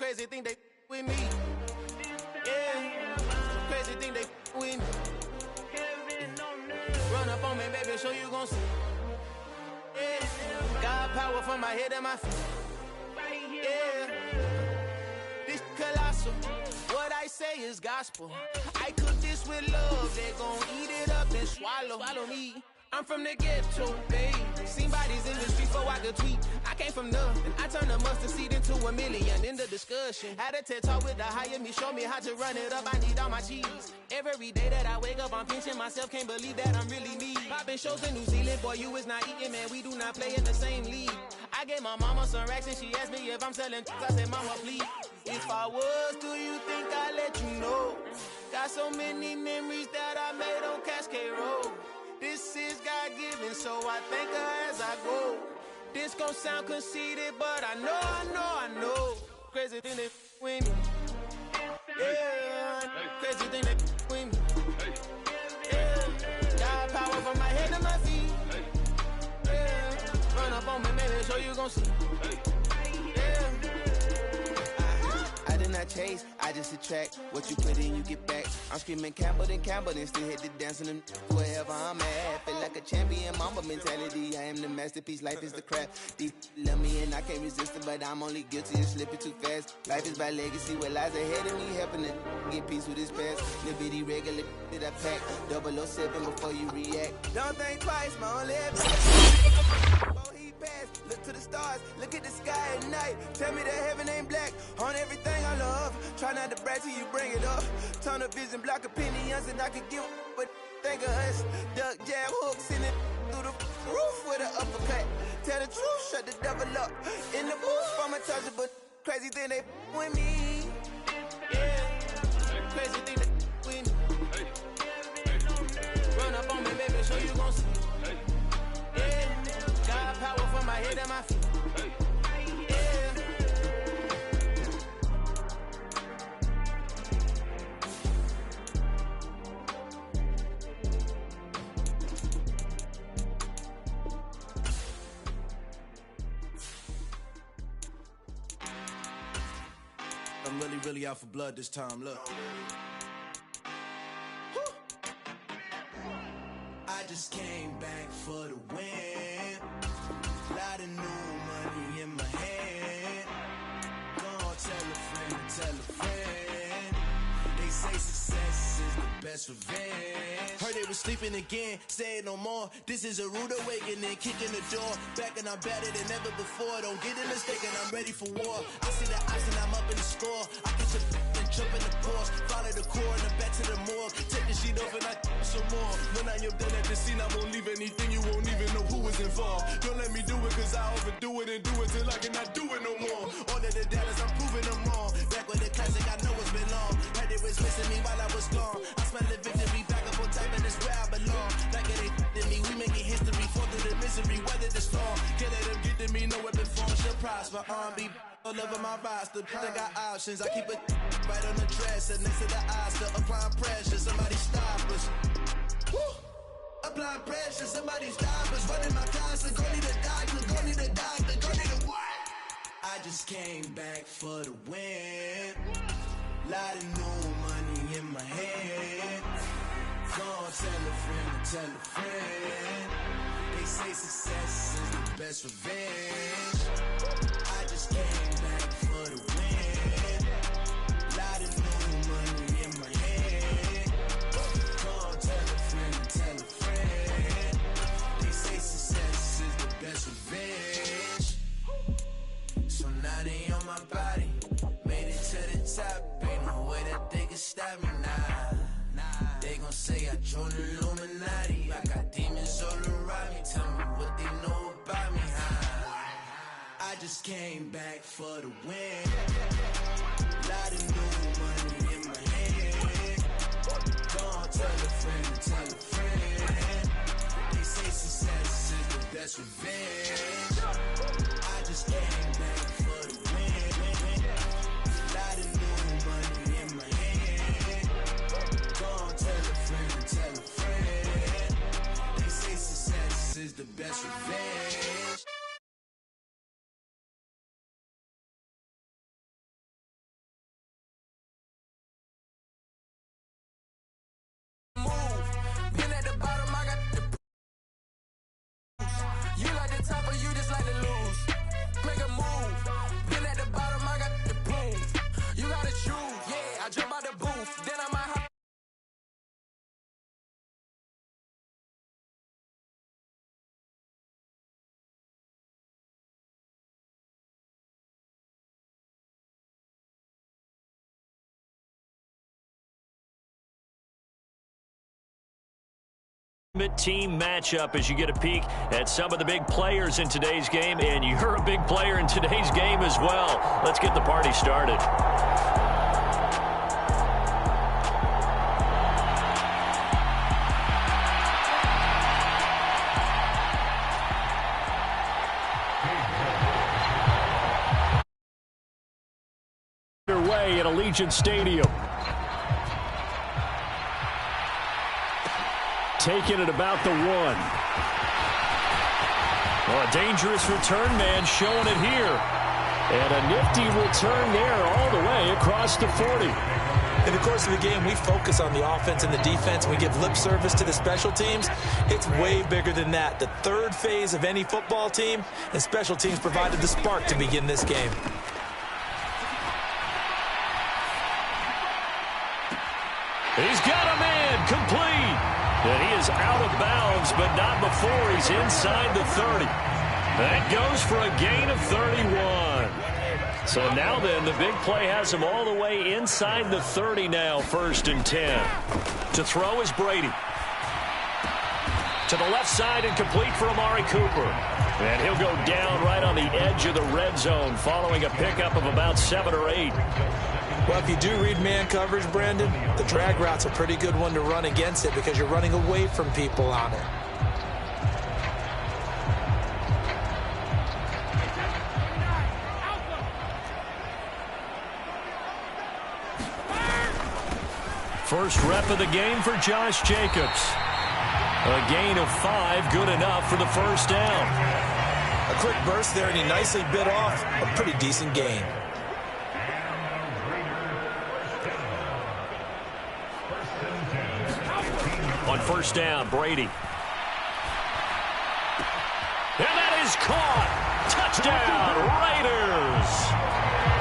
Crazy thing they with me. Yeah. Crazy thing they with me. Run up on me, baby, so you gon' see. Yeah. Got power from my head and my feet. Yeah. This colossal. What I say is gospel. I cook this with love. They gon' eat it up and swallow me. I'm from the ghetto, babe. Seen bodies in the street before I could tweet. I came from nothing. I turned a mustard seed into a million in the discussion. Had a TED talk with the higher me, show me how to run it up. I need all my cheese. Every day that I wake up, I'm pinching myself. Can't believe that I'm really me. Popping shows in New Zealand, boy, you is not eating, man. We do not play in the same league. I gave my mama some racks and she asked me if I'm selling. I said, mama, please. If I was, do you think I'd let you know? Got so many memories that I made on Cascade Road. This is God-given, so I thank her as I go. This gon' sound conceited, but I know. Crazy thing they with me. Yeah, crazy thing they with me. Yeah, got power from my head to my feet. Yeah, run up on me, baby, so you gon' see. Yeah. I did not chase, I just attract. What you put in, you get back. I'm screaming Campbell, then still hit the dance and them wherever I'm at. Feel like a champion, mamba mentality. I am the masterpiece, life is the crap. Deep love me and I can't resist it, but I'm only guilty of slipping too fast. Life is by legacy, what lies ahead of me, helping it get peace with this past. The bitty regular that I pack, 007 before you react. Don't think twice, my only before he pass, look to the stars, look at the sky at night. Tell me that heaven ain't black on everything I love. Try not to brag till you bring it up. Tunnel vision, block opinions, and I could give but think of us. Duck jab hooks in it through the roof with an uppercut. Tell the truth, shut the devil up. In the booth, I'm untouchable. Crazy thing they with me. Yeah, crazy thing they with me. Run up on me, baby, so you gon' see. Yeah, got power from my head and my feet. I'm really out for blood this time, look. I just came back for the win. Lot of new money in my hand. Gonna tell a friend. They say success is the best revenge. Heard they was sleeping again, say it no more. This is a rude awakening, kicking the door. Back and I'm better than ever before. Don't get it mistaken, I'm ready for war. I see the ice and I'm up in the score. I get your and jump in the course. Follow the core and the back to the morgue. Take the sheet off and I some more. When I am done at the scene, I won't leave anything. You won't even know who is involved. Don't let me do it cause I overdo it and do it till I cannot do it no more. All of the doubters, I'm proving them wrong. Back with the classic, I know it's been long. Heard it was missing me while I was gone. I smell the victory back up on top and it's where I belong. Like it ain't to me, we making history. Fall through the misery, weather the storm. Can't let them get to me, no weapon form shall prosper. R&B all over my roster, I got options. I keep it right on the dresser, next to the Oscar. Applying pressure, somebody stop us. Woo! Applying pressure, somebody stop us. Running my constant, go need a doctor, go need a what? I just came back for the win. Lot of new money in my hand. Gonna tell a friend. They say success is the best revenge. I just came back for the win. Lot of new money in my hand. Gonna tell a friend. They say success is the best revenge. So now they on my body. Made it to the top. Ain't no way that they can stop me now. They gon' say I joined the Illuminati. I got demons all around me. Tell me what they know about me, I just came back for the win. Lot of new money in my hand. Gonna tell a friend. They say success is the best revenge. I just came back for the win. Lot of new money in my hand. Gonna tell a friend. They say success is the best revenge. Team matchup as you get a peek at some of the big players in today's game, and you're a big player in today's game as well. Let's get the party started. Underway at Allegiant Stadium. Taking it about the 1. Well, a dangerous return man showing it here. And a nifty return there all the way across the 40. In the course of the game, we focus on the offense and the defense. We give lip service to the special teams. It's way bigger than that. The third phase of any football team, and special teams provided the spark to begin this game. He's got a man complete. And he is out of bounds, but not before he's inside the 30. That goes for a gain of 31. So now then, the big play has him all the way inside the 30 now, 1st and 10. To throw is Brady. To the left side and complete for Amari Cooper. And he'll go down right on the edge of the red zone following a pickup of about 7 or 8. Well, if you do read man coverage, Brandon, the drag route's a pretty good one to run against it because you're running away from people on it. First rep of the game for Josh Jacobs. A gain of 5, good enough for the first down. A quick burst there, and he nicely bit off a pretty decent gain. On first down, Brady. And that is caught. Touchdown, Raiders.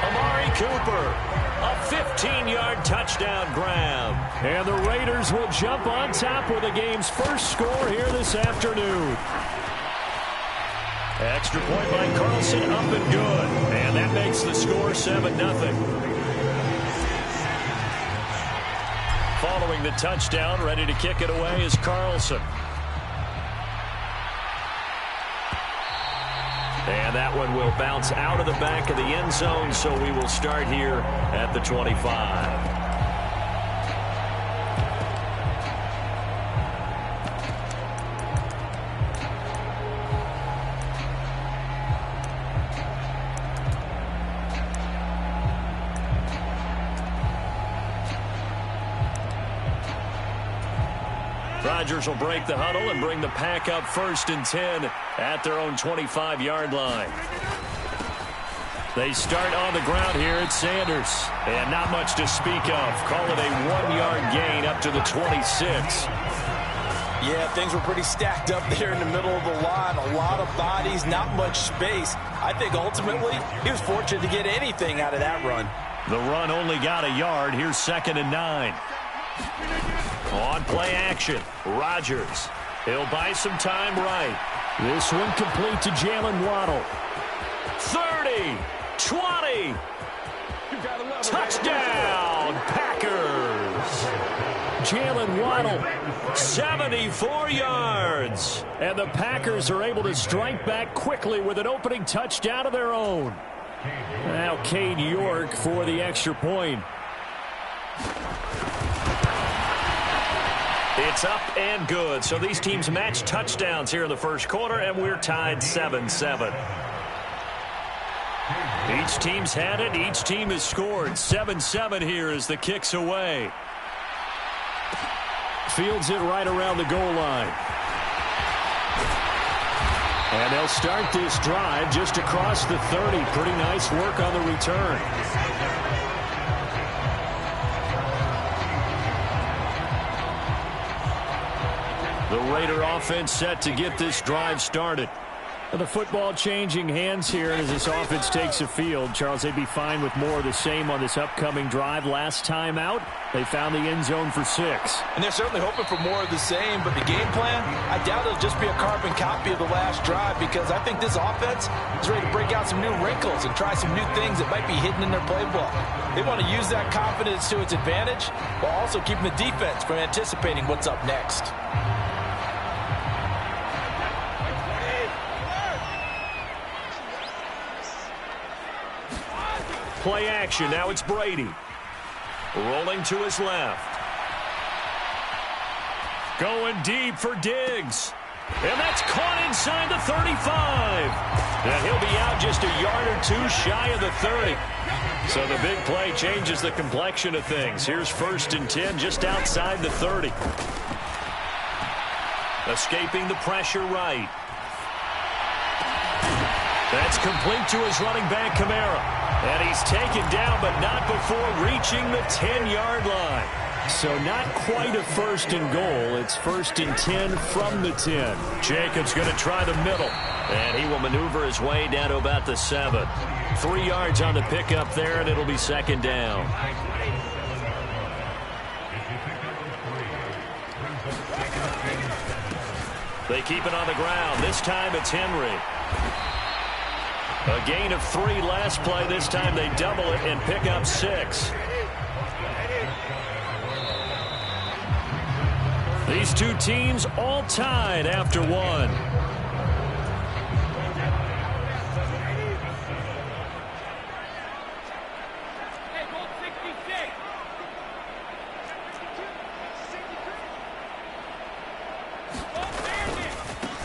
Amari Cooper, a 15-yard touchdown grab. And the Raiders will jump on top with the game's first score here this afternoon. Extra point by Carlson, up and good. And that makes the score 7-0. Following the touchdown, ready to kick it away is Carlson. And that one will bounce out of the back of the end zone, so we will start here at the 25. Rodgers will break the huddle and bring the pack up 1st and 10 at their own 25-yard line. They start on the ground here at Sanders. And not much to speak of. Call it a 1-yard gain up to the 26. Yeah, things were pretty stacked up there in the middle of the line. A lot of bodies, not much space. I think ultimately he was fortunate to get anything out of that run. The run only got a yard. Here's 2nd and 9. On play action, Rodgers. He'll buy some time right. This one complete to Jalen Waddle. 30, 20. Touchdown, Packers. Jalen Waddle, 74 yards. And the Packers are able to strike back quickly with an opening touchdown of their own. Now Cade York for the extra point. It's up and good. So these teams match touchdowns here in the first quarter, and we're tied 7-7. Each team's had it. Each team has scored. 7-7 here as the kick's away. Fields it right around the goal line. And they'll start this drive just across the 30. Pretty nice work on the return. The Raider offense set to get this drive started. The football changing hands here as this offense takes the field. Charles, they'd be fine with more of the same on this upcoming drive. Last time out, they found the end zone for 6. And they're certainly hoping for more of the same, but the game plan, I doubt it'll just be a carbon copy of the last drive because I think this offense is ready to break out some new wrinkles and try some new things that might be hidden in their playbook. They want to use that confidence to its advantage while also keeping the defense from anticipating what's up next. Play action. Now it's Brady. Rolling to his left. Going deep for Diggs. And that's caught inside the 35. And he'll be out just a yard or two shy of the 30. So the big play changes the complexion of things. Here's 1st and 10 just outside the 30. Escaping the pressure right. That's complete to his running back, Kamara. And he's taken down, but not before reaching the 10-yard line. So not quite a 1st and goal. It's 1st and 10 from the 10. Jacobs going to try the middle. And he will maneuver his way down to about the 7. 3 yards on the pickup there, and it'll be 2nd down. They keep it on the ground. This time it's Henry. A gain of 3 last play. This time they double it and pick up 6. These two teams all tied after 1.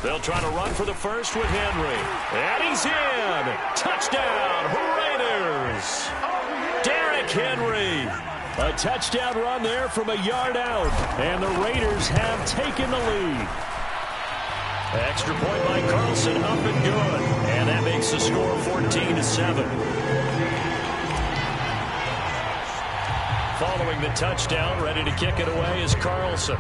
They'll try to run for the first with Henry. And he's in. Touchdown, Raiders. Derrick Henry. A touchdown run there from a yard out. And the Raiders have taken the lead. Extra point by Carlson, up and good. And that makes the score 14-7. Following the touchdown, ready to kick it away is Carlson.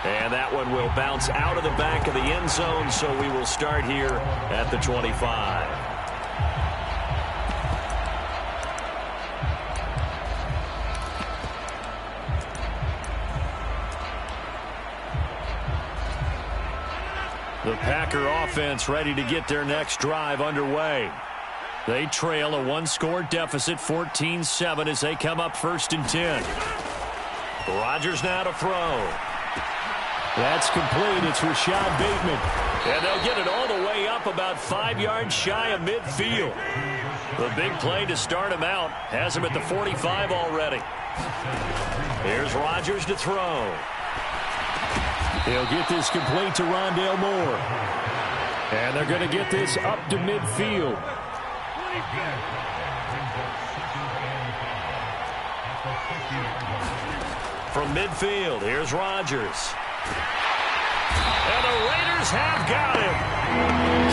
And that one will bounce out of the back of the end zone, so we will start here at the 25. The Packer offense ready to get their next drive underway. They trail a 1-score deficit, 14-7, as they come up 1st and 10. Rodgers now to throw. That's complete. It's Rashad Bateman. And they'll get it all the way up about 5 yards shy of midfield. The big play to start him out has him at the 45 already. Here's Rodgers to throw. He'll get this complete to Rondale Moore. And they're going to get this up to midfield. From midfield, here's Rodgers. And the Raiders have got him.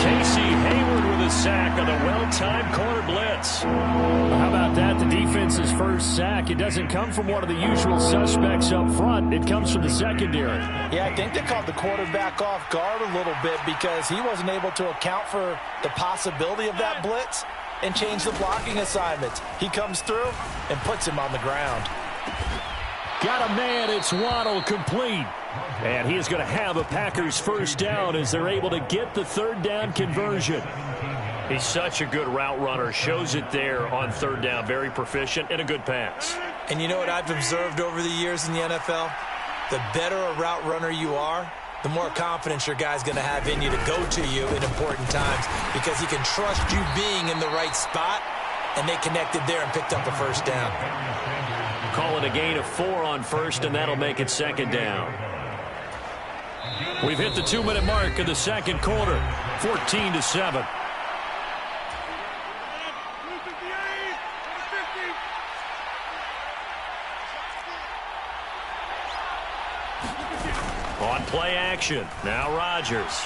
Casey Hayward with a sack on a well-timed corner blitz. How about that? The defense's first sack. It doesn't come from one of the usual suspects up front. It comes from the secondary. Yeah, I think they caught the quarterback off guard a little bit because he wasn't able to account for the possibility of that blitz and change the blocking assignments. He comes through and puts him on the ground. Got a man. It's Waddle, complete. And he is going to have a Packers first down as they're able to get the 3rd down conversion. He's such a good route runner. Shows it there on 3rd down. Very proficient and a good pass. And you know what I've observed over the years in the NFL? The better a route runner you are, the more confidence your guy's going to have in you to go to you in important times because he can trust you being in the right spot, and they connected there and picked up the first down. Call it a gain of 4 on 1st, and that'll make it 2nd down. We've hit the 2-minute mark of the 2nd quarter, 14-7. On play action, now Rodgers.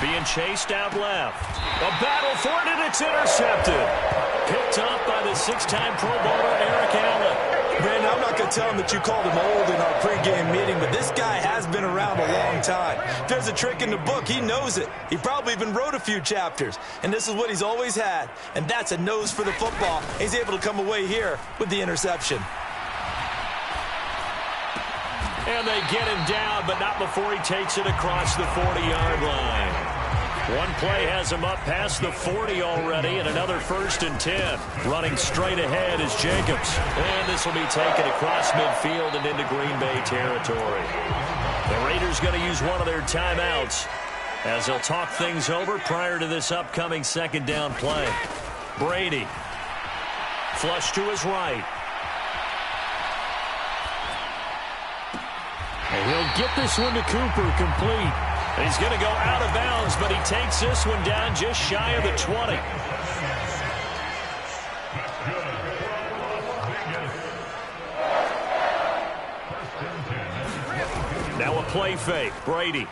Being chased out left. A battle for it, and it's intercepted. Picked up by the 6-time Pro Bowler Eric Allen. Brandon, I'm not going to tell him that you called him old in our pregame meeting, but this guy has been around a long time. If there's a trick in the book, he knows it. He probably even wrote a few chapters, and this is what he's always had, and that's a nose for the football. He's able to come away here with the interception. And they get him down, but not before he takes it across the 40-yard line. One play has him up past the 40 already, and another 1st and 10. Running straight ahead is Jacobs. And this will be taken across midfield and into Green Bay territory. The Raiders going to use one of their timeouts. as they'll talk things over prior to this upcoming second down play. Brady. Flush to his right. And he'll get this one to Cooper complete. He's going to go out of bounds, but he takes this one down just shy of the 20. Now a play fake. Brady.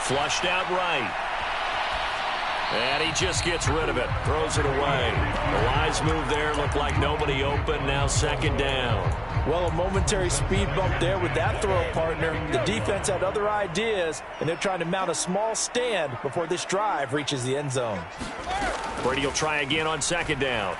Flushed out right. And he just gets rid of it. Throws it away. The wise move there. Looked like nobody open. Now second down. Well, a momentary speed bump there with that throw, partner. The defense had other ideas, and they're trying to mount a small stand before this drive reaches the end zone. Brady will try again on second down.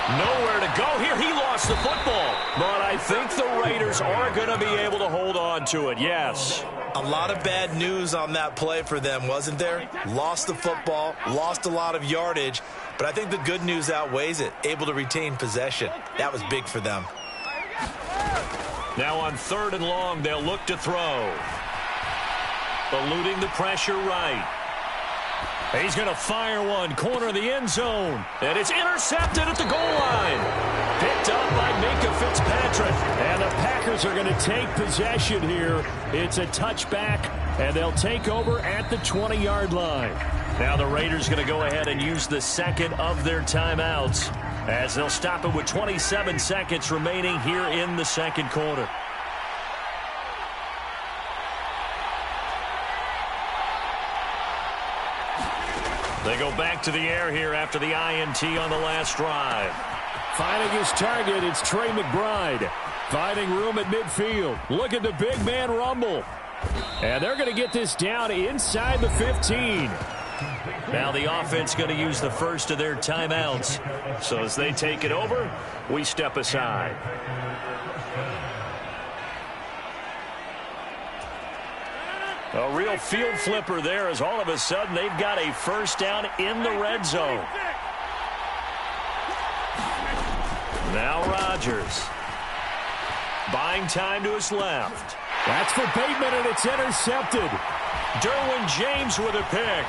Nowhere to go here. He lost the football. But I think the Raiders are going to be able to hold on to it. Yes. A lot of bad news on that play for them, wasn't there? Lost the football, lost a lot of yardage, but I think the good news outweighs it. Able to retain possession. That was big for them. Now on 3rd and long, they'll look to throw. Eluding the pressure right. He's going to fire one, corner of the end zone. And it's intercepted at the goal line. Picked up by Minka Fitzpatrick. And the Packers are going to take possession here. It's a touchback, and they'll take over at the 20-yard line. Now the Raiders going to go ahead and use the second of their timeouts, as they'll stop it with 27 seconds remaining here in the second quarter. They go back to the air here after the INT on the last drive. Finding his target, it's Trey McBride. Finding room at midfield. Look at the big man rumble. And they're going to get this down inside the 15. Now the offense going to use the first of their timeouts. So as they take it over, we step aside. A real field flipper there, as all of a sudden they've got a first down in the red zone. Now Rodgers. Buying time to his left. That's for Bateman, and it's intercepted. Derwin James with a pick.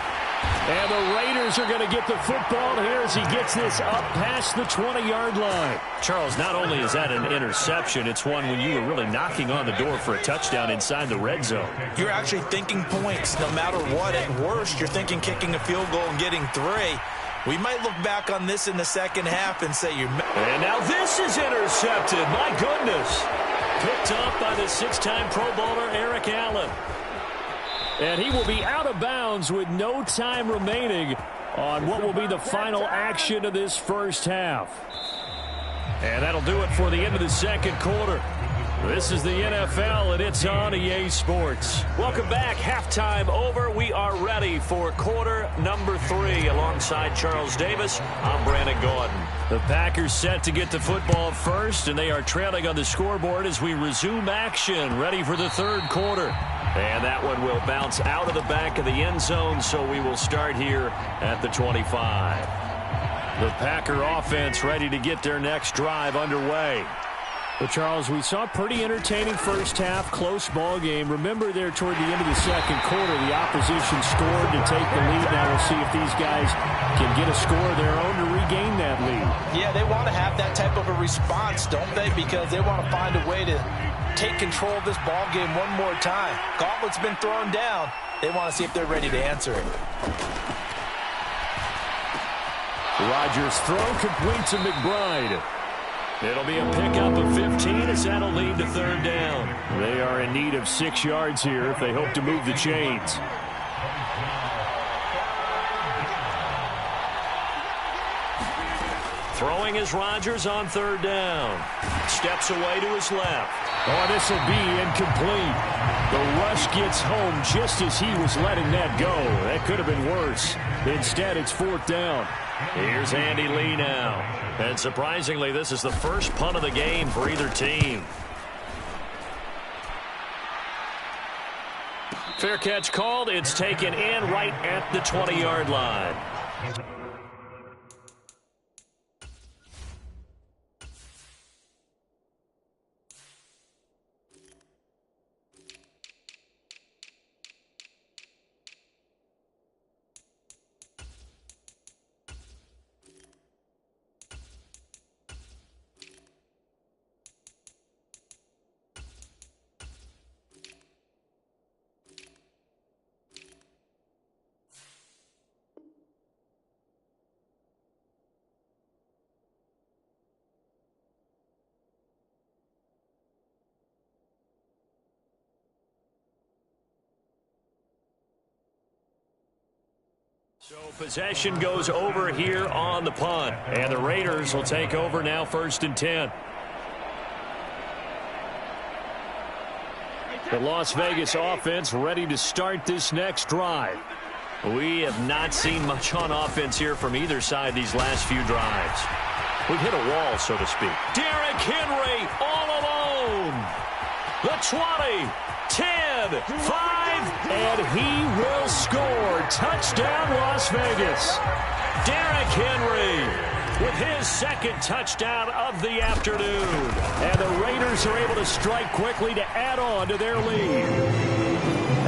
And the Raiders are going to get the football here as he gets this up past the 20-yard line. Charles, not only is that an interception, it's one when you were really knocking on the door for a touchdown inside the red zone. You're actually thinking points no matter what. At worst, you're thinking kicking a field goal and getting 3. We might look back on this in the second half and say you're... And now this is intercepted. My goodness. Picked up by the 6-time Pro Bowler Eric Allen. And he will be out of bounds with no time remaining on what will be the final action of this first half. And that'll do it for the end of the second quarter. This is the NFL, and it's on EA Sports. Welcome back. Halftime over. We are ready for quarter number 3. Alongside Charles Davis, I'm Brandon Gordon. The Packers set to get the football first, and they are trailing on the scoreboard as we resume action, ready for the third quarter. And that one will bounce out of the back of the end zone, so we will start here at the 25. The Packer offense ready to get their next drive underway. Well, Charles, we saw a pretty entertaining first half, close ball game. Remember there toward the end of the second quarter, the opposition scored to take the lead. Now we'll see if these guys can get a score of their own to regain that lead. Yeah, they want to have that type of a response, don't they? Because they want to find a way to take control of this ball game one more time. Gauntlet's been thrown down. They want to see if they're ready to answer it. Rodgers' throw complete to McBride. It'll be a pickup of 15 as that'll lead to third down. They are in need of 6 yards here if they hope to move the chains. Throwing is Rodgers on third down. Steps away to his left. Oh, this will be incomplete. The rush gets home just as he was letting that go. That could have been worse. Instead, it's fourth down. Here's Andy Lee now. And surprisingly, this is the first punt of the game for either team. Fair catch called. It's taken in right at the 20-yard line. So possession goes over here on the punt. And the Raiders will take over now, 1st and 10. The Las Vegas offense ready to start this next drive. We have not seen much on offense here from either side these last few drives. We've hit a wall, so to speak. Derrick Henry all alone. The 20, 10, 5, and he will score. Touchdown, Las Vegas. Derrick Henry with his 2nd touchdown of the afternoon. And the Raiders are able to strike quickly to add on to their lead.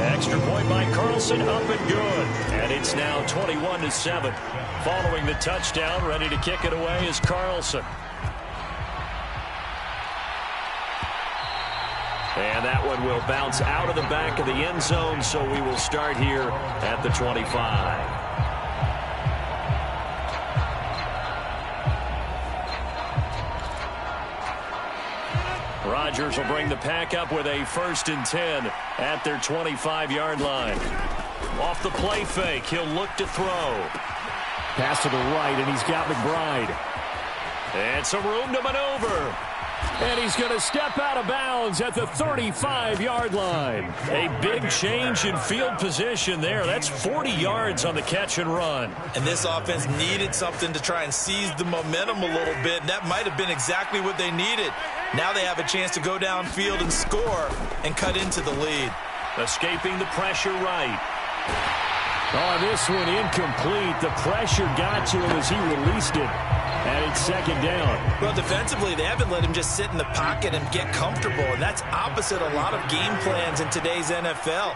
Extra point by Carlson, up and good. And it's now 21-7. Following the touchdown, ready to kick it away is Carlson. And that one will bounce out of the back of the end zone, so we will start here at the 25. Rodgers will bring the pack up with a 1st and 10 at their 25-yard line. Off the play fake, he'll look to throw. Pass to the right, and he's got McBride. And some room to maneuver. And he's going to step out of bounds at the 35-yard line. A big change in field position there. That's 40 yards on the catch and run. And this offense needed something to try and seize the momentum a little bit. And that might have been exactly what they needed. Now they have a chance to go downfield and score and cut into the lead. Escaping the pressure right. Oh, this one incomplete. The pressure got to him as he released it. And it's 2nd down. Well, defensively, they haven't let him just sit in the pocket and get comfortable. And that's opposite a lot of game plans in today's NFL.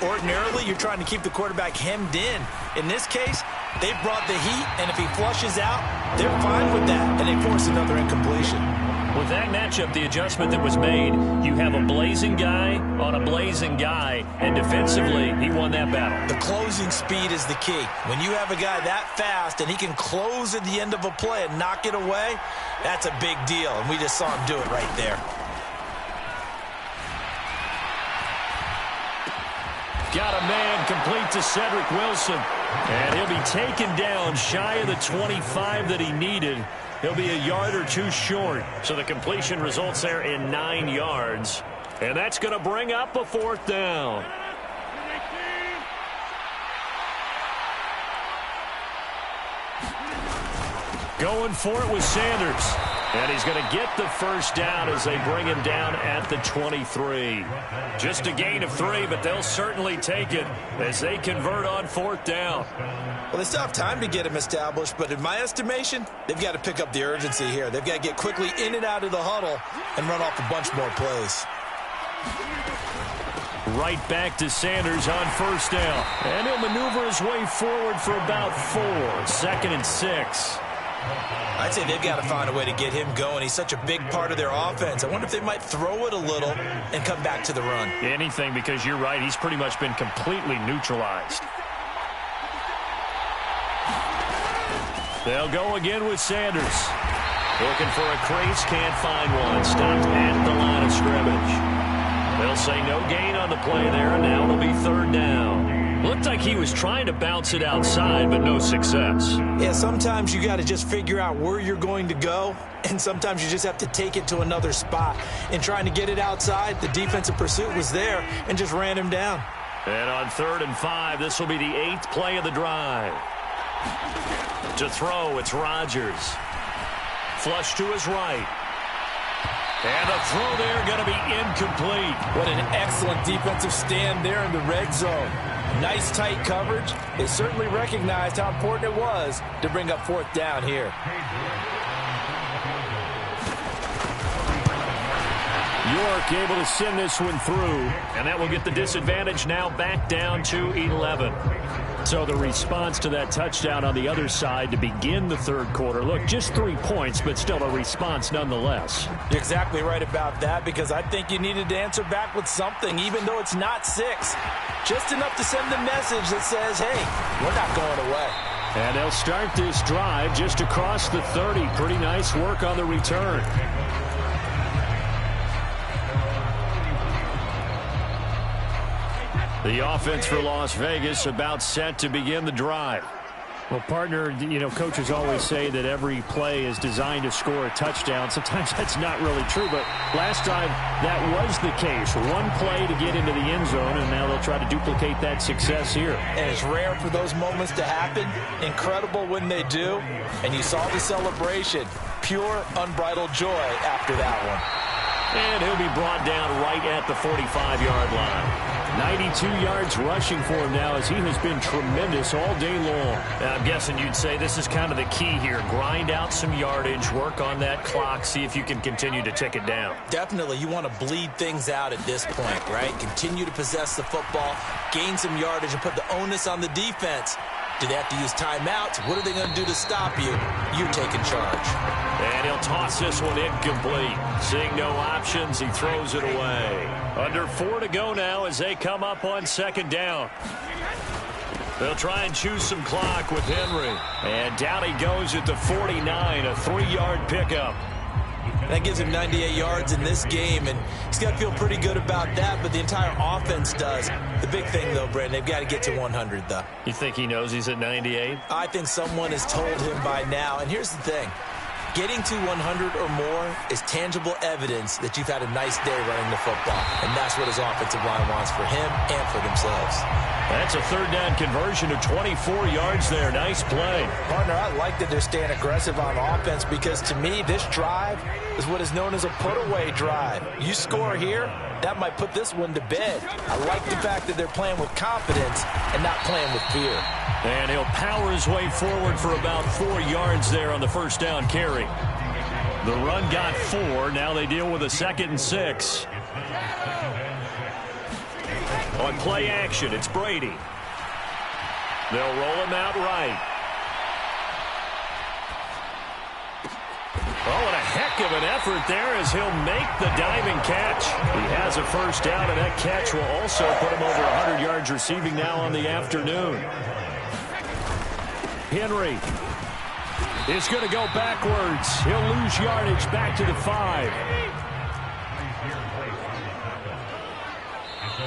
Ordinarily, you're trying to keep the quarterback hemmed in. In this case, they've brought the heat, and if he flushes out, they're fine with that, and they force another incompletion. With that matchup, the adjustment that was made, you have a blazing guy on a blazing guy, and defensively, he won that battle. The closing speed is the key. When you have a guy that fast and he can close at the end of a play and knock it away, that's a big deal, and we just saw him do it right there. Got a man complete to Cedric Wilson, and he'll be taken down shy of the 25 that he needed. He'll be a yard or two short, so the completion results there in 9 yards. And that's going to bring up a 4th down. Going for it with Sanders. And he's going to get the 1st down as they bring him down at the 23. Just a gain of 3, but they'll certainly take it as they convert on 4th down. Well, they still have time to get him established, but in my estimation, they've got to pick up the urgency here. They've got to get quickly in and out of the huddle and run off a bunch more plays. Right back to Sanders on 1st down. And he'll maneuver his way forward for about 4. 2nd and 6. I'd say they've got to find a way to get him going. He's such a big part of their offense. I wonder if they might throw it a little and come back to the run. Anything, because you're right. He's pretty much been completely neutralized. They'll go again with Sanders. Looking for a crease, can't find one. Stopped at the line of scrimmage. They'll say no gain on the play there, and now it'll be 3rd down. Looked like he was trying to bounce it outside, but no success. Yeah, sometimes you got to just figure out where you're going to go, and sometimes you just have to take it to another spot. In trying to get it outside, the defensive pursuit was there and just ran him down. And on 3rd and 5, this will be the 8th play of the drive. To throw, it's Rodgers. Flush to his right. And the throw there going to be incomplete. What an excellent defensive stand there in the red zone. Nice tight coverage. They certainly recognized how important it was to bring up 4th down here. York able to send this one through. And that will get the disadvantage now back down to 11. So the response to that touchdown on the other side to begin the 3rd quarter. Look, just 3 points, but still a response nonetheless. You're exactly right about that, because I think you needed to answer back with something, even though it's not 6. Just enough to send the message that says, hey, we're not going away. And they'll start this drive just across the 30. Pretty nice work on the return. The offense for Las Vegas about set to begin the drive. Well, partner, coaches always say that every play is designed to score a touchdown. Sometimes that's not really true, but last time that was the case. One play to get into the end zone, and now they'll try to duplicate that success here. And it's rare for those moments to happen. Incredible when they do. And you saw the celebration. Pure, unbridled joy after that one. And he'll be brought down right at the 45-yard line. 92 yards rushing for him now as he has been tremendous all day long. I'm guessing you'd say this is kind of the key here. Grind out some yardage, work on that clock, see if you can continue to tick it down. Definitely, you want to bleed things out at this point, right? Continue to possess the football, gain some yardage, and put the onus on the defense. Do they have to use timeouts? What are they going to do to stop you? You're taking charge. And he'll toss this one incomplete. Seeing no options, he throws it away. Under 4 to go now as they come up on second down. They'll try and choose some clock with Henry. And down he goes at the 49, a 3-yard pickup. That gives him 98 yards in this game, and he's got to feel pretty good about that, but the entire offense does. The big thing, though, Brandon, they've got to get to 100, though. You think he knows he's at 98? I think someone has told him by now, and here's the thing. Getting to 100 or more is tangible evidence that you've had a nice day running the football, and that's what his offensive line wants for him and for themselves. That's a third down conversion of 24 yards there. Nice play. Partner, I like that they're staying aggressive on offense because, to me, this drive is what is known as a put-away drive. You score here, that might put this one to bed. I like the fact that they're playing with confidence and not playing with fear. And he'll power his way forward for about 4 yards there on the first down carry. The run got 4. Now they deal with a 2nd and 6. On play action, it's Brady. They'll roll him out right. Oh, and a heck of an effort there as he'll make the diving catch. He has a first down, and that catch will also put him over 100 yards receiving now on the afternoon. Henry is going to go backwards. He'll lose yardage back to the 5.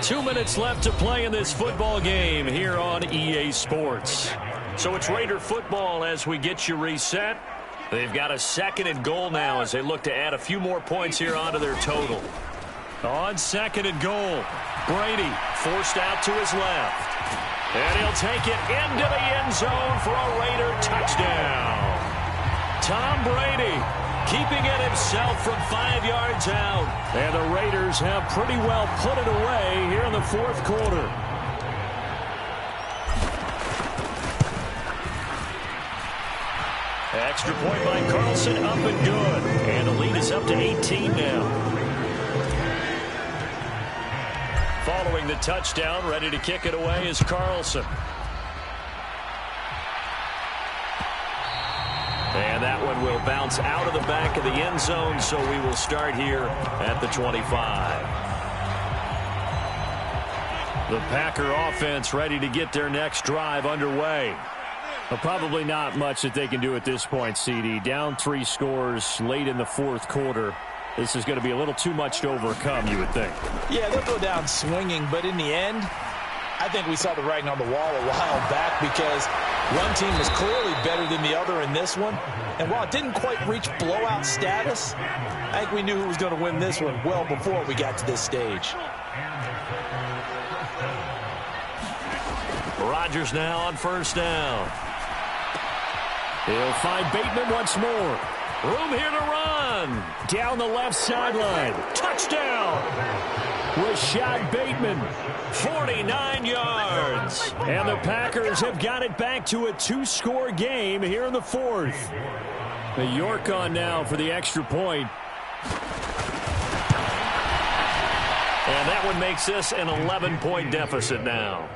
2 minutes left to play in this football game here on EA Sports. So it's Raider football as we get you reset. They've got a 2nd and goal now as they look to add a few more points here onto their total. On 2nd and goal, Brady forced out to his left. And he'll take it into the end zone for a Raider touchdown. Tom Brady keeping it himself from 5 yards out. And the Raiders have pretty well put it away here in the 4th quarter. Extra point by Carlson, up and good. And the lead is up to 18 now. Following the touchdown, ready to kick it away is Carlson. And that one will bounce out of the back of the end zone, so we will start here at the 25. The Packer offense ready to get their next drive underway. Well, probably not much that they can do at this point, CD. Down 3 scores late in the 4th quarter. This is going to be a little too much to overcome, you would think. Yeah, they'll go down swinging, but in the end, I think we saw the writing on the wall a while back because one team was clearly better than the other in this one. And while it didn't quite reach blowout status, I think we knew who was going to win this one well before we got to this stage. Rodgers now on first down. He'll find Bateman once more. Room here to run. Down the left sideline. Touchdown. Rashad Bateman. 49 yards. And the Packers have got it back to a 2-score game here in the 4th. The York on now for the extra point. And that one makes this an 11-point deficit now.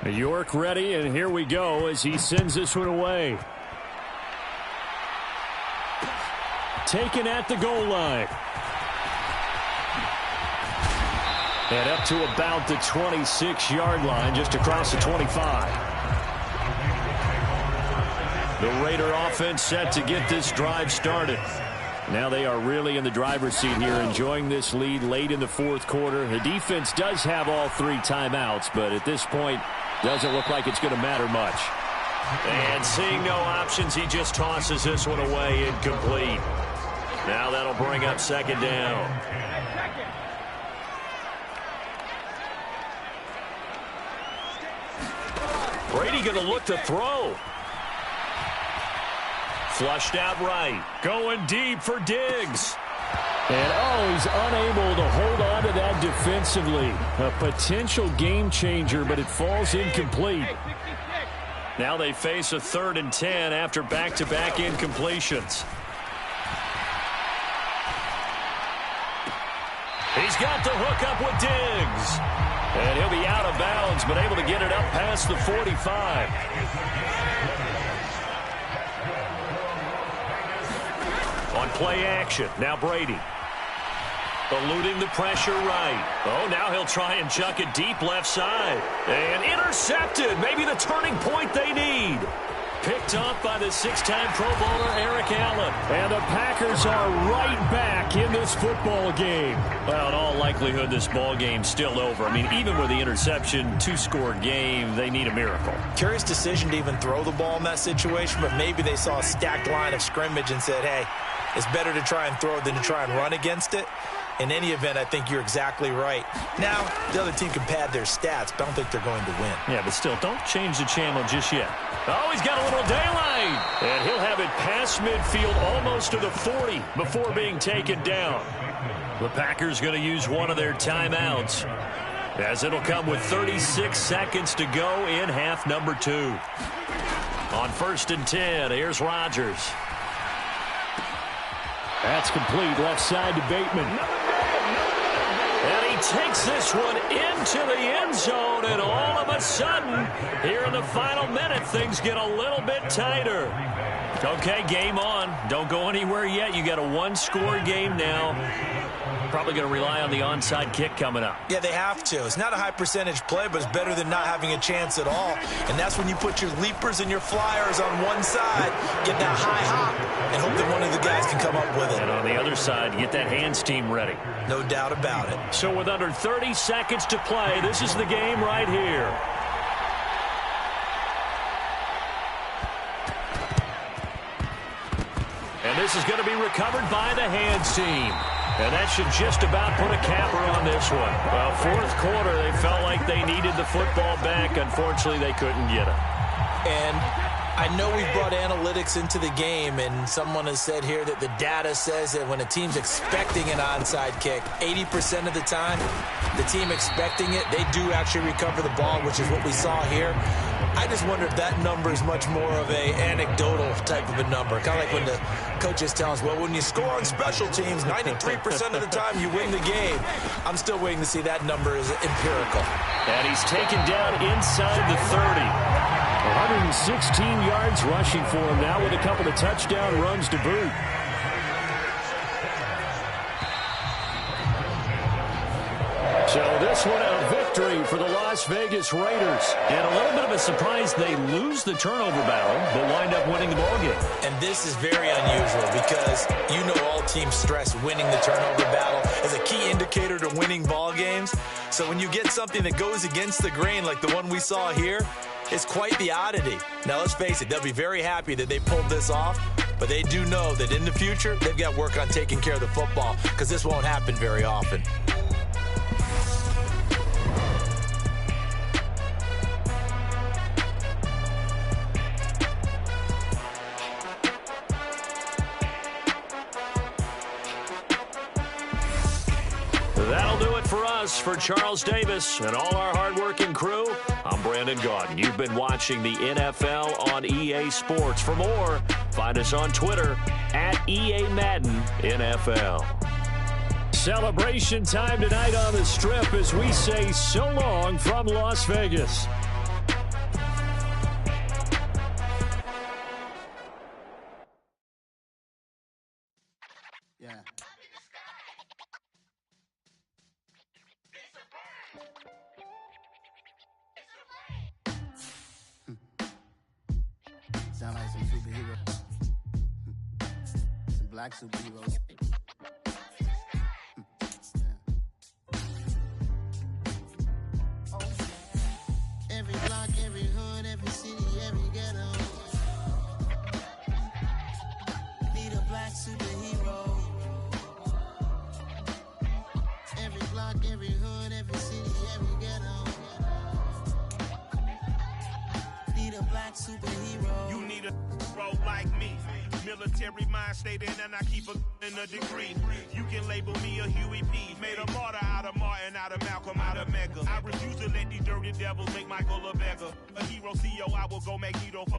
York ready, and here we go as he sends this one away. Taken at the goal line. And up to about the 26-yard line, just across the 25. The Raider offense set to get this drive started. Now they are really in the driver's seat here, enjoying this lead late in the fourth quarter. The defense does have all 3 timeouts, but at this point, doesn't look like it's going to matter much. And seeing no options, he just tosses this one away incomplete. Now that'll bring up second down. Brady going to look to throw. Flushed out right. Going deep for Diggs. And, he's unable to hold on to that defensively. A potential game changer, but it falls incomplete. Now they face a 3rd and 10 after back-to-back incompletions. He's got the hook up with Diggs. And he'll be out of bounds, but able to get it up past the 45. On play action, now Brady. Eluding the pressure right. Oh, now he'll try and chuck it deep left side. And intercepted. Maybe the turning point they need. Picked up by the 6-time Pro Bowler Eric Allen. And the Packers are right back in this football game. Well, in all likelihood, this ball game's still over. I mean, even with the interception, 2-score game, they need a miracle. Curious decision to even throw the ball in that situation, but maybe they saw a stacked line of scrimmage and said, hey, it's better to try and throw than to try and run against it. In any event, I think you're exactly right. Now, the other team can pad their stats, but I don't think they're going to win. Yeah, but still, don't change the channel just yet. Oh, he's got a little daylight. And he'll have it past midfield almost to the 40 before being taken down. The Packers going to use one of their timeouts, as it'll come with 36 seconds to go in half number 2. On 1st and 10, here's Rodgers. That's complete, left side to Bateman. And he takes this one into the end zone, and all of a sudden, here in the final minute, things get a little bit tighter. Okay, game on. Don't go anywhere yet. You got a 1-score game now. Probably going to rely on the onside kick coming up. Yeah, they have to. It's not a high percentage play, but it's better than not having a chance at all. And that's when you put your leapers and your flyers on one side, get that high hop, and hope that one of the guys can come up with it. And on the other side, get that hands team ready. No doubt about it. So with under 30 seconds to play, this is the game right here. And this is going to be recovered by the hands team. And that should just about put a capper on this one. Well, fourth quarter, they felt like they needed the football back. Unfortunately, they couldn't get it. And I know we've brought analytics into the game, and someone has said here that the data says that when a team's expecting an onside kick, 80% of the time, the team expecting it, they do actually recover the ball, which is what we saw here. I just wonder if that number is much more of a anecdotal type of a number. Kind of like when the coaches tell us, well, when you score on special teams, 93% of the time you win the game. I'm still waiting to see that number is empirical. And he's taken down inside the 30. 116 yards rushing for him now with a couple of touchdown runs to boot. So this one a victory for the Las Vegas Raiders. And a little bit of a surprise, they lose the turnover battle, but wind up winning the ballgame. And this is very unusual because you know all teams stress winning the turnover battle as a key indicator to winning ball games. So when you get something that goes against the grain like the one we saw here, it's quite the oddity. Now, let's face it, they'll be very happy that they pulled this off, but they do know that in the future, they've got to work on taking care of the football because this won't happen very often. That'll do it for us. For Charles Davis and all our hardworking crew, I'm Brandon Gaudin. You've been watching the NFL on EA Sports. For more, find us on Twitter at EA Madden NFL. Celebration time tonight on the Strip as we say so long from Las Vegas. Yeah. Sound like some superhero. Some black superheroes. Every block, every hood, every city, every ghetto. Need a black superhero. Every block, every hood, every city, every ghetto. Need a black superhero. You need a bro like me. Military mind stated, and I keep in a degree. You can label me a Huey P. Made a martyr out of Martin, out of Malcolm, out of Mega. I refuse to let these dirty devils make Michael a beggar. A hero CEO, I will go Magneto for